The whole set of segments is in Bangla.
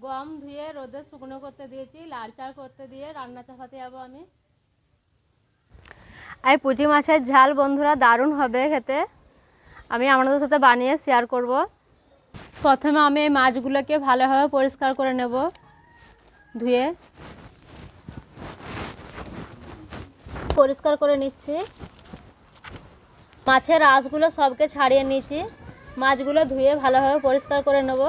গম ধুয়ে রোদে শুকনো করতে দিয়েছি, লাল চা করতে দিয়ে রান্না চাপাতে যাবো আমি। এই পুঁটি মাছের ঝাল বন্ধুরা দারুণ হবে খেতে, আমি আপনাদের সাথে বানিয়ে শেয়ার করব। প্রথমে আমি এই মাছগুলোকে ভালোভাবে পরিষ্কার করে নেব, ধুয়ে পরিষ্কার করে নিচ্ছি। মাছের আঁশগুলো সবকে ছাড়িয়ে নিচ্ছি, মাছগুলো ধুয়ে ভালোভাবে পরিষ্কার করে নেব।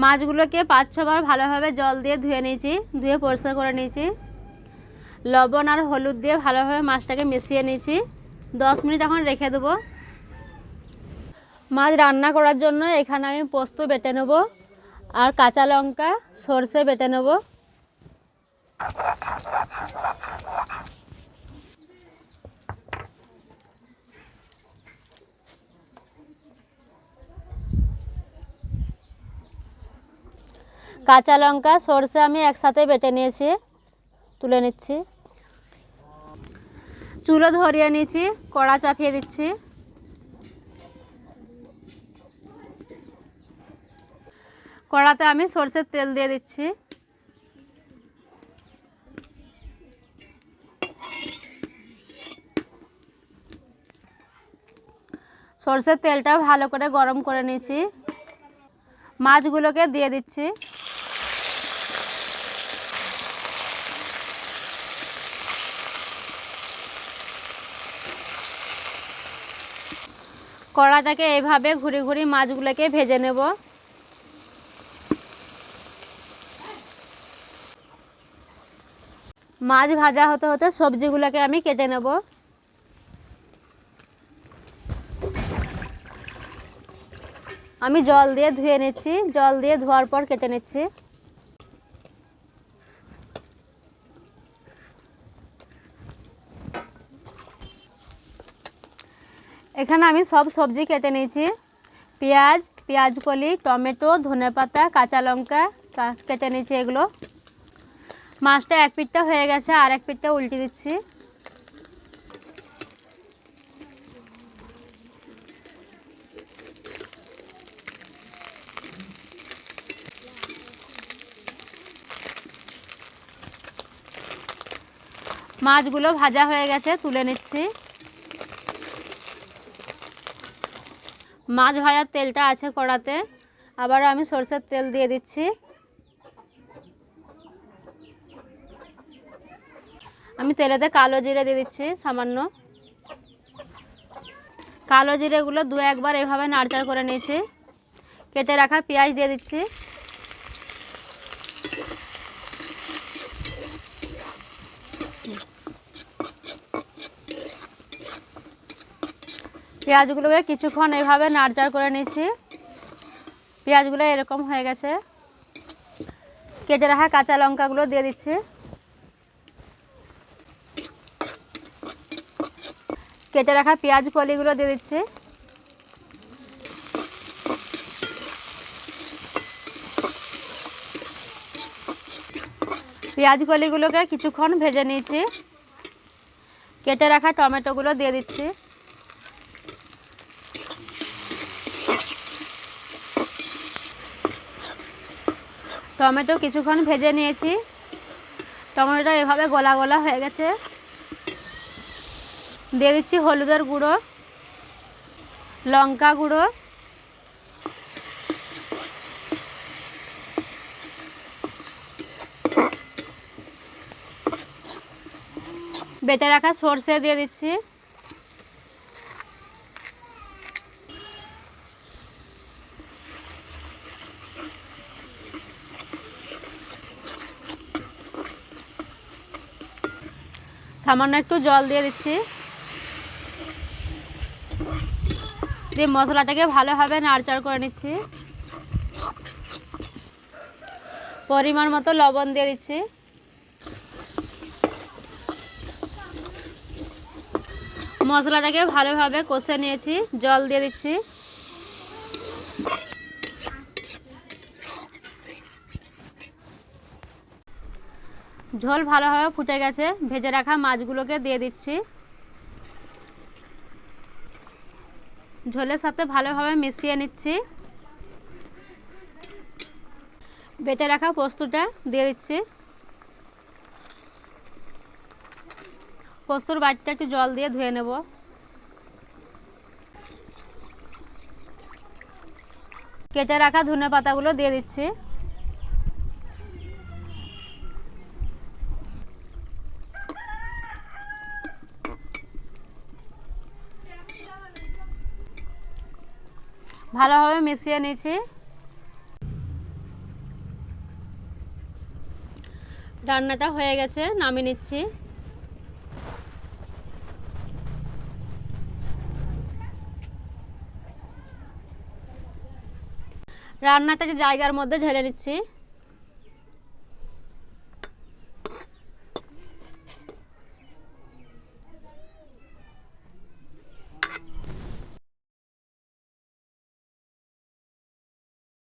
মাছগুলোকে 5-6 বার ভালোভাবে জল দিয়ে ধুয়ে নিয়েছি, ধুয়ে পরিষ্কার করে নিয়েছি। লবণ আর হলুদ দিয়ে ভালোভাবে মাছটাকে মিশিয়ে নিয়েছি। 10 মিনিট এখন রেখে দেবো। মাছ রান্না করার জন্য এখানে আমি পোস্ত বেটে নেব আর কাঁচা লঙ্কা সরষে বেটে নেব। কাঁচা লঙ্কা সরষে আমি একসাথে বেটে নিয়েছি, তুলে নিচ্ছি। চুলো ধরিয়ে নিয়েছি, কড়া চাপিয়ে দিচ্ছি। কড়াতে আমি সরষের তেল দিয়ে দিচ্ছি। সরষের তেলটা ভালো করে গরম করে নিয়েছি, মাছগুলোকে দিয়ে দিচ্ছি। কড়াটাকে এইভাবে ঘুরি ঘুরি মাছগুলোকে ভেজে নেব। মাছ ভাজা হতে হতে সবজিগুলোকে আমি কেটে নেব। আমি জল দিয়ে ধুয়ে নিচ্ছি, জল দিয়ে ধোয়ার পর কেটে নিচ্ছি। এখানে আমি সব সবজি কেটে নিয়েছি, পেঁয়াজ, পেঁয়াজকলি, টমেটো, ধনেপাতা, কাঁচা লঙ্কা কেটে নিয়েছি এগুলো। মাছটা এক পিঠটা হয়ে গেছে, আর এক পিঠটা উল্টে দিচ্ছি। মাছগুলো ভাজা হয়ে গেছে, তুলে নিচ্ছি। মাছ ভাজার তেলটা আছে কড়াতে, আবারও আমি সরষের তেল দিয়ে দিচ্ছি। আমি তেলেতে কালো জিরে দিয়ে দিচ্ছি সামান্য। কালো জিরেগুলো 2-1 বার এভাবে নাড়চাড় করে নিয়েছি। কেটে রাখা পেঁয়াজ দিয়ে দিচ্ছি। পেঁয়াজগুলোকে কিছুক্ষণ এভাবে নাড়চাড় করে নিয়েছি। পেঁয়াজগুলো এরকম হয়ে গেছে। কেটে রাখা কাঁচা লঙ্কাগুলো দিয়ে দিচ্ছি। কেটে রাখা পেঁয়াজ কলিগুলো দিয়ে দিচ্ছি। পেঁয়াজ কলিগুলোকে কিছুক্ষণ ভেজে নিয়েছি। কেটে রাখা টমেটোগুলো দিয়ে দিচ্ছি। টমেটো কিছুক্ষণ ভেজে নিয়েছি। টমেটোটা এভাবে গলা গলা হয়ে গেছে। দিয়ে দিচ্ছি হলুদের গুঁড়ো, লঙ্কা গুঁড়ো, বেটে রাখা সরষে দিয়ে দিচ্ছি। সামান্য একটু জল দিয়ে দিচ্ছি। দিয়ে মশলাটাকে ভালোভাবে নাড়চাড় করে নিচ্ছি। পরিমাণ মতো লবণ দিয়ে দিচ্ছি। মশলাটাকে ভালোভাবে কষে নিয়েছি, জল দিয়ে দিচ্ছি। ঝোল ভালোভাবে ফুটে গেছে, ভেজে রাখা মাছগুলোকে দিয়ে দিচ্ছি। ঝোলের সাথে ভালোভাবে মিশিয়ে নিচ্ছি। বেটে রাখা পোস্তটা দিয়ে দিচ্ছি। পোস্তর বাটিটা একটু জল দিয়ে ধুয়ে নেব। কেটে রাখা ধনে পাতাগুলো দিয়ে দিচ্ছি। ভালোভাবে মিশিয়ে নিয়েছি। রান্নাটা হয়ে গেছে, নামিয়ে নিচ্ছি। রান্নাটাকে জায়গার মধ্যে ঢেলে নিচ্ছি।